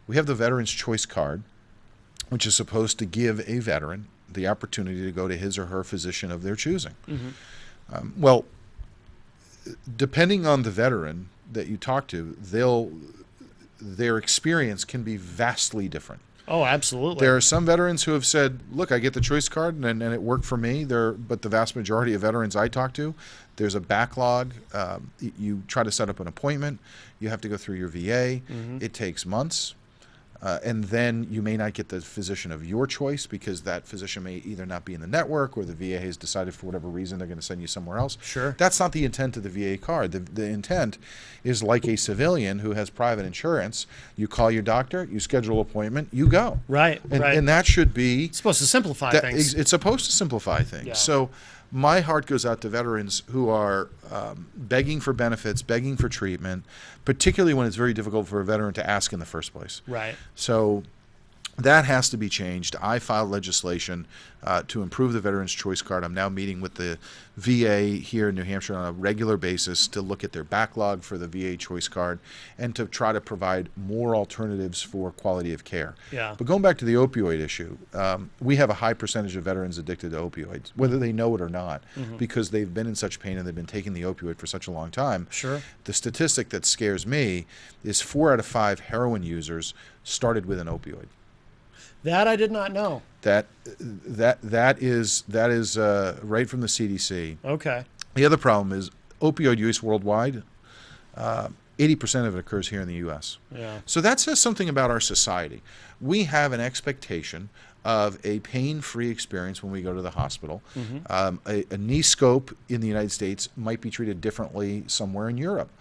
S3: we have the Veterans Choice Card, which is supposed to give a veteran the opportunity to go to his or her physician of their choosing. Well, depending on the veteran that you talk to, their experience can be vastly different.
S1: Oh, absolutely.
S3: There are some veterans who have said, look, I get the choice card and it worked for me. But the vast majority of veterans I talk to, there's a backlog. You try to set up an appointment. You have to go through your VA. It takes months. And then you may not get the physician of your choice because that physician may either not be in the network or the VA has decided for whatever reason they're going to send you somewhere else.
S1: Sure.
S3: That's not the intent of the VA card. The intent is like a civilian who has private insurance. You call your doctor, you schedule an appointment, you go.
S1: Right, right.
S3: And that should be...
S1: It's supposed to simplify things.
S3: It's supposed to simplify things.
S1: Yeah.
S3: So my heart goes out to veterans who are begging for benefits, begging for treatment, particularly when it's very difficult for a veteran to ask in the first place.
S1: Right.
S3: So that has to be changed. I filed legislation to improve the Veterans Choice Card. I'm now meeting with the VA here in New Hampshire on a regular basis to look at their backlog for the VA Choice Card and to try to provide more alternatives for quality of care.
S1: Yeah.
S3: But going back to the opioid issue, we have a high percentage of veterans addicted to opioids, whether they know it or not, because they've been in such pain and they've been taking the opioid for such a long time.
S1: Sure.
S3: The statistic that scares me is 4 out of 5 heroin users started with an opioid.
S1: That I did not know.
S3: That is right from the CDC.
S1: Okay.
S3: The other problem is opioid use worldwide. 80% of it occurs here in the U.S.
S1: Yeah.
S3: So that says something about our society. We have an expectation of a pain-free experience when we go to the hospital. A knee scope in the United States might be treated differently somewhere in Europe.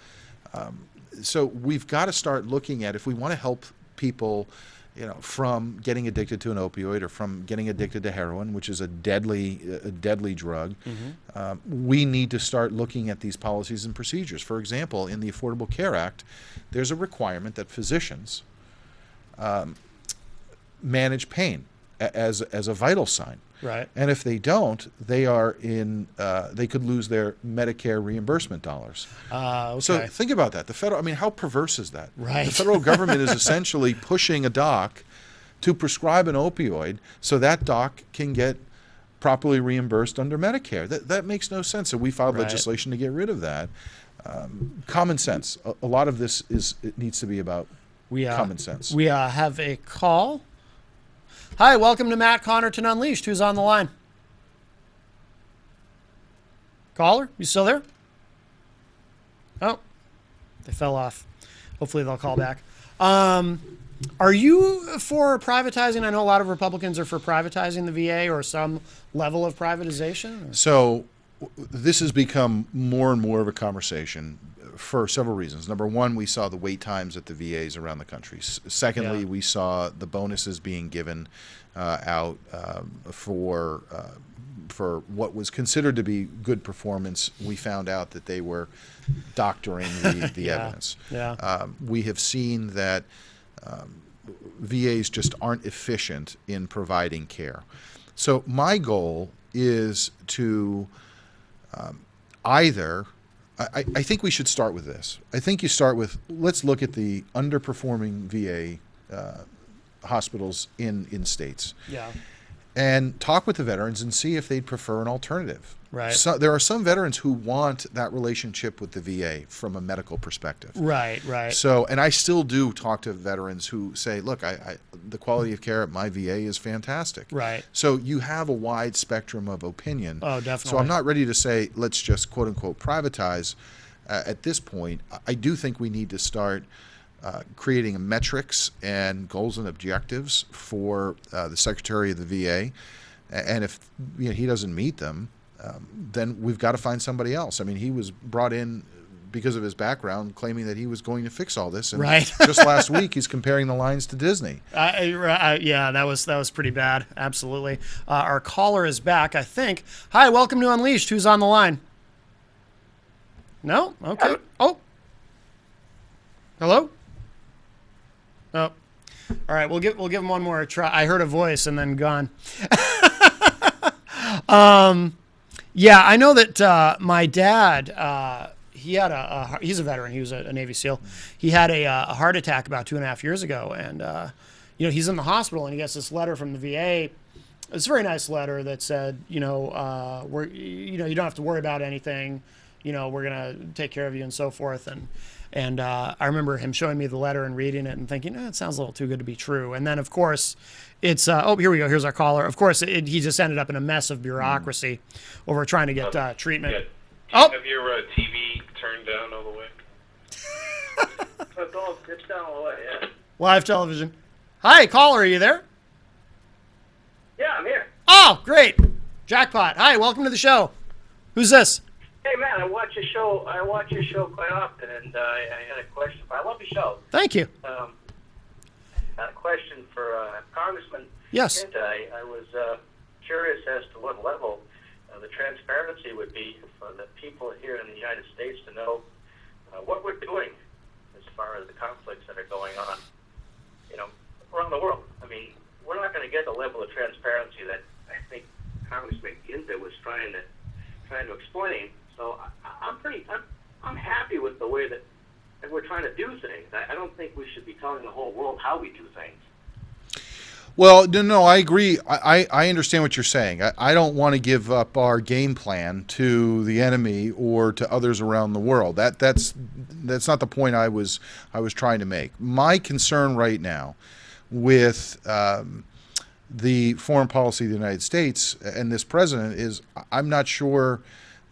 S3: So we've got to start looking at, if we want to help people, from getting addicted to an opioid or from getting addicted to heroin, which is a deadly drug, we need to start looking at these policies and procedures. For example, in the Affordable Care Act, there's a requirement that physicians manage pain as a vital sign.
S1: Right.
S3: And if they don't, they could lose their Medicare reimbursement dollars.
S1: Okay.
S3: So think about that. How perverse is that?
S1: Right.
S3: The federal government is essentially pushing a doc to prescribe an opioid so that doc can get properly reimbursed under Medicare. That makes no sense. So we filed legislation to get rid of that. Common sense. A lot of this needs to be about common sense.
S1: We have a call. Hi, welcome to Matt Connarton Unleashed. Who's on the line? Caller, you still there? Oh, they fell off. Hopefully they'll call back. Are you for privatizing? I know a lot of Republicans are for privatizing the VA or some level of privatization.
S3: So this has become more and more of a conversation for several reasons. Number one, we saw the wait times at the VAs around the country. Secondly, we saw the bonuses being given out for what was considered to be good performance. We found out that they were doctoring the evidence.
S1: Yeah.
S3: We have seen that VAs just aren't efficient in providing care. So my goal is to I think we should start with this. I think you start with, let's look at the underperforming VA hospitals in states.
S1: Yeah.
S3: And talk with the veterans and see if they'd prefer an alternative.
S1: Right.
S3: So there are some veterans who want that relationship with the VA from a medical perspective.
S1: Right.
S3: So, and I still do talk to veterans who say, look, the quality of care at my VA is fantastic.
S1: Right.
S3: So you have a wide spectrum of opinion.
S1: Oh, definitely.
S3: So I'm not ready to say, let's just quote unquote privatize at this point. I do think we need to start creating metrics and goals and objectives for the Secretary of the VA. And if he doesn't meet them, then we've got to find somebody else. I mean, he was brought in because of his background, claiming that he was going to fix all this. And just last week, he's comparing the lines to Disney.
S1: Yeah, that was pretty bad. Absolutely. Our caller is back, I think. Hi, welcome to Unleashed. Who's on the line? No? Okay. Oh. Hello? Oh. All right, we'll give him one more try. I heard a voice and then gone. Yeah, I know that my dad, he had he's a veteran. He was a Navy SEAL. He had a heart attack about 2.5 years ago, and he's in the hospital, and he gets this letter from the VA. It's a very nice letter that said, you don't have to worry about anything. we're going to take care of you and so forth. And I remember him showing me the letter and reading it and thinking, it sounds a little too good to be true. And then, of course, it's, here we go. Here's our caller. Of course, he just ended up in a mess of bureaucracy over trying to get treatment.
S2: Yeah. Have your TV turned down all the way?
S4: It's down all the way, yeah.
S1: Live television. Hi, caller, are you there?
S4: Yeah, I'm here.
S1: Oh, great. Jackpot. Hi, welcome to the show. Who's this?
S4: Hey, man, I watch your show quite often, and I had a question. I love your show.
S1: Thank you.
S4: I had a question for Congressman
S1: Yes.
S4: Guinta. I was curious as to what level the transparency would be for the people here in the United States to know what we're doing as far as the conflicts that are going on, around the world. I mean, we're not going to get the level of transparency that I think Congressman Guinta was trying to explain. So I'm happy with the way that we're trying to do things. I don't think we should be telling the whole world how we do things.
S3: Well, no, I agree. I understand what you're saying. I don't want to give up our game plan to the enemy or to others around the world. That's not the point I was trying to make. My concern right now with the foreign policy of the United States and this president is I'm not sure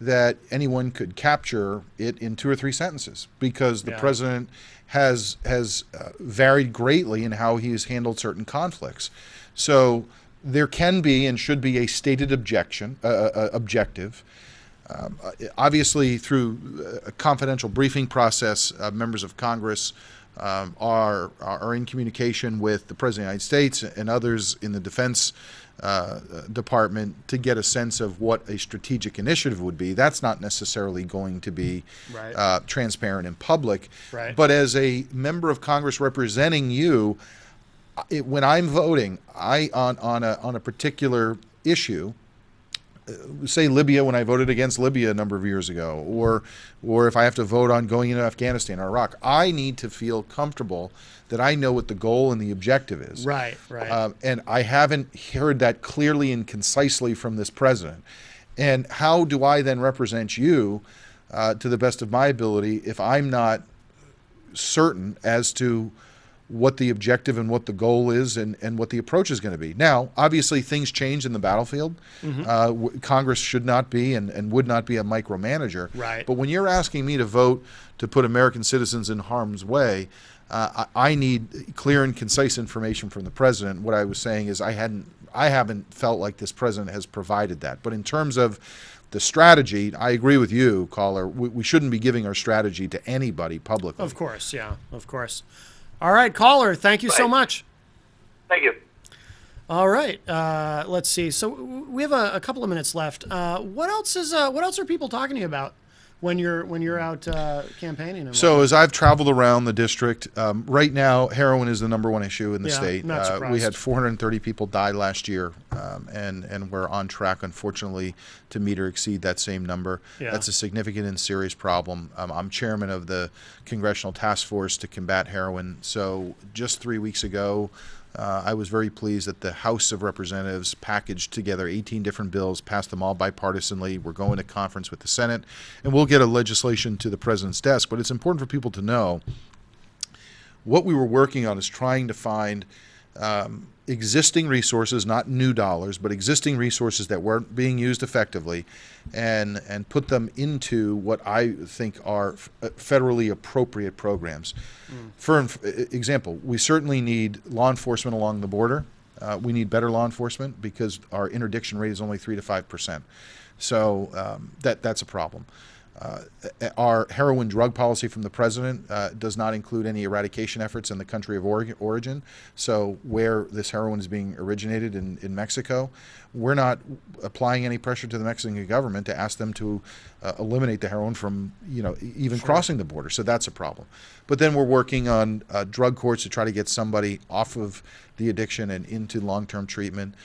S3: that anyone could capture it in 2 or 3 sentences because the president has varied greatly in how he has handled certain conflicts. So there can be and should be a stated objective. Obviously, through a confidential briefing process, members of Congress are in communication with the President of the United States and others in the Defense Department to get a sense of what a strategic initiative would be. That's not necessarily going to be transparent in public.
S1: Right.
S3: But as a member of Congress representing you, when I'm voting, on a particular issue, say Libya, when I voted against Libya a number of years ago, or if I have to vote on going into Afghanistan or Iraq, I need to feel comfortable that I know what the goal and the objective is.
S1: Right.
S3: And I haven't heard that clearly and concisely from this president. And how do I then represent you to the best of my ability if I'm not certain as to what the objective and what the goal is and what the approach is going to be? Now, obviously, things change in the battlefield. Congress should not be and would not be a micromanager.
S1: Right.
S3: But when you're asking me to vote to put American citizens in harm's way, I need clear and concise information from the president. What I was saying is I haven't felt like this president has provided that. But in terms of the strategy, I agree with you, caller. We shouldn't be giving our strategy to anybody publicly.
S1: Of course, yeah, of course. All right, caller, thank you so much.
S4: Thank you.
S1: All right, let's see. So we have a couple of minutes left. What else are people talking to you about when you're out campaigning? And
S3: so as I've traveled around the district, right now heroin is the #1 issue in the state.
S1: Not surprised.
S3: We had 430 people die last year, and we're on track, unfortunately, to meet or exceed that same number.
S1: Yeah.
S3: That's a significant and serious problem. I'm chairman of the Congressional Task Force to combat heroin. So just 3 weeks ago, I was very pleased that the House of Representatives packaged together 18 different bills, passed them all bipartisanly. We're going to conference with the Senate, and we'll get a legislation to the president's desk. But it's important for people to know what we were working on is trying to find existing resources, not new dollars, but existing resources that weren't being used effectively, and put them into what I think are federally appropriate programs. For example, we certainly need law enforcement along the border. We need better law enforcement because our interdiction rate is only 3 to 5%. So that's a problem. Our heroin drug policy from the president does not include any eradication efforts in the country of origin. So where this heroin is being originated in Mexico, we're not applying any pressure to the Mexican government to ask them to eliminate the heroin from even crossing the border. So that's a problem. But then we're working on drug courts to try to get somebody off of the addiction and into long-term treatment.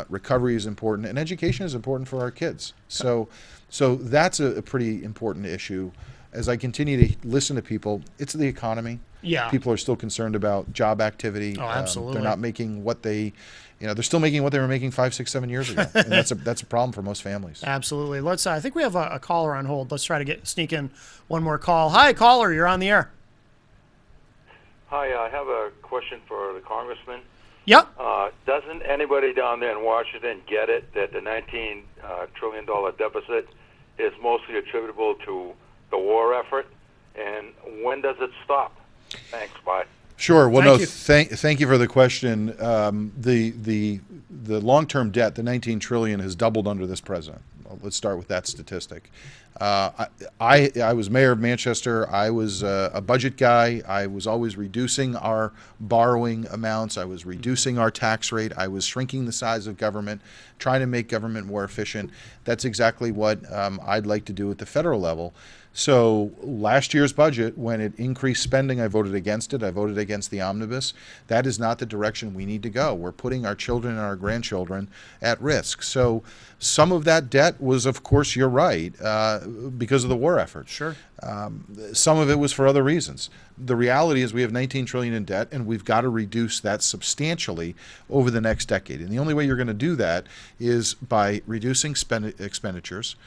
S3: Recovery is important, and education is important for our kids. So that's a pretty important issue. as I continue to listen to people, it's the economy.
S1: Yeah.
S3: People are still concerned about job activity.
S1: Oh, absolutely.
S3: They're not making what they, they're still making what they were making 5, 6, 7 years ago, and that's a problem for most families.
S1: Absolutely. Let's. I think we have a caller on hold. Let's try to sneak in one more call. Hi, caller. You're on the air.
S5: Hi, I have a question for the congressman.
S1: Yep.
S5: Doesn't anybody down there in Washington get it that the $19 trillion deficit is mostly attributable to the war effort? And when does it stop? Thanks. Bye.
S3: Sure. Well,
S1: Thank you
S3: for the question. The long-term debt, the $19 trillion, has doubled under this president. Let's start with that statistic. I was mayor of Manchester. I was a budget guy. I was always reducing our borrowing amounts. I was reducing our tax rate. I was shrinking the size of government, trying to make government more efficient. That's exactly what I'd like to do at the federal level. So last year's budget, when it increased spending, I voted against it. I voted against the omnibus. That is not the direction we need to go. We're putting our children and our grandchildren at risk. So some of that debt was, of course, you're right, because of the war effort.
S1: Sure.
S3: Some of it was for other reasons. The reality is we have $19 trillion in debt, and we've got to reduce that substantially over the next decade. And the only way you're going to do that is by reducing expenditures,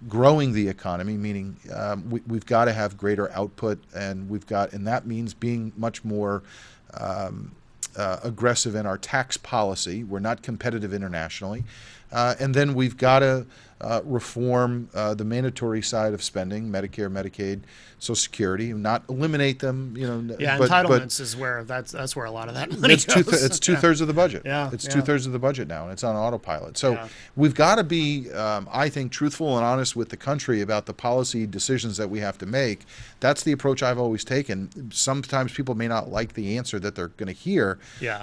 S3: growing the economy, meaning we've got to have greater output, and that means being much more aggressive in our tax policy. We're not competitive internationally. And then we've got to reform the mandatory side of spending, Medicare, Medicaid, Social Security, and not eliminate them.
S1: Yeah, entitlements is where that's where a lot of that money goes.
S3: It's two-thirds of the budget.
S1: Yeah,
S3: it's
S1: yeah.
S3: two-thirds of the budget now, and it's on autopilot. So we've got to be, I think, truthful and honest with the country about the policy decisions that we have to make. That's the approach I've always taken. Sometimes people may not like the answer that they're going to hear,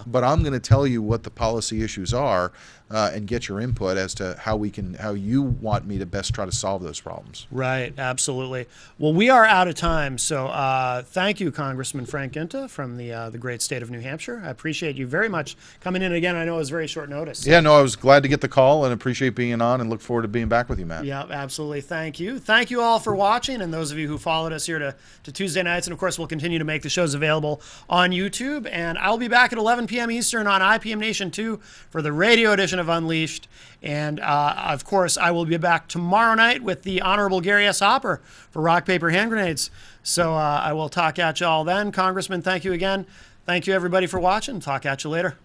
S3: but I'm going to tell you what the policy issues are and get your input as to how you want me to best try to solve those problems.
S1: Right, absolutely. Well, we are out of time, so thank you, Congressman Frank Guinta from the great state of New Hampshire. I appreciate you very much coming in again. I know it was very short notice.
S3: Yeah, no, I was glad to get the call and appreciate being on and look forward to being back with you, Matt.
S1: Yeah, absolutely. Thank you. Thank you all for watching, and those of you who followed us here to Tuesday nights. And, of course, we'll continue to make the shows available on YouTube. And I'll be back at 11 p.m. Eastern on IPM Nation 2 for the radio edition of Unleashed. And, of course, I will be back tomorrow night with the Honorable Gary S. Hopper for Rock, Paper, Hand Grenades. So I will talk at you all then. Congressman, thank you again. Thank you, everybody, for watching. Talk at you later.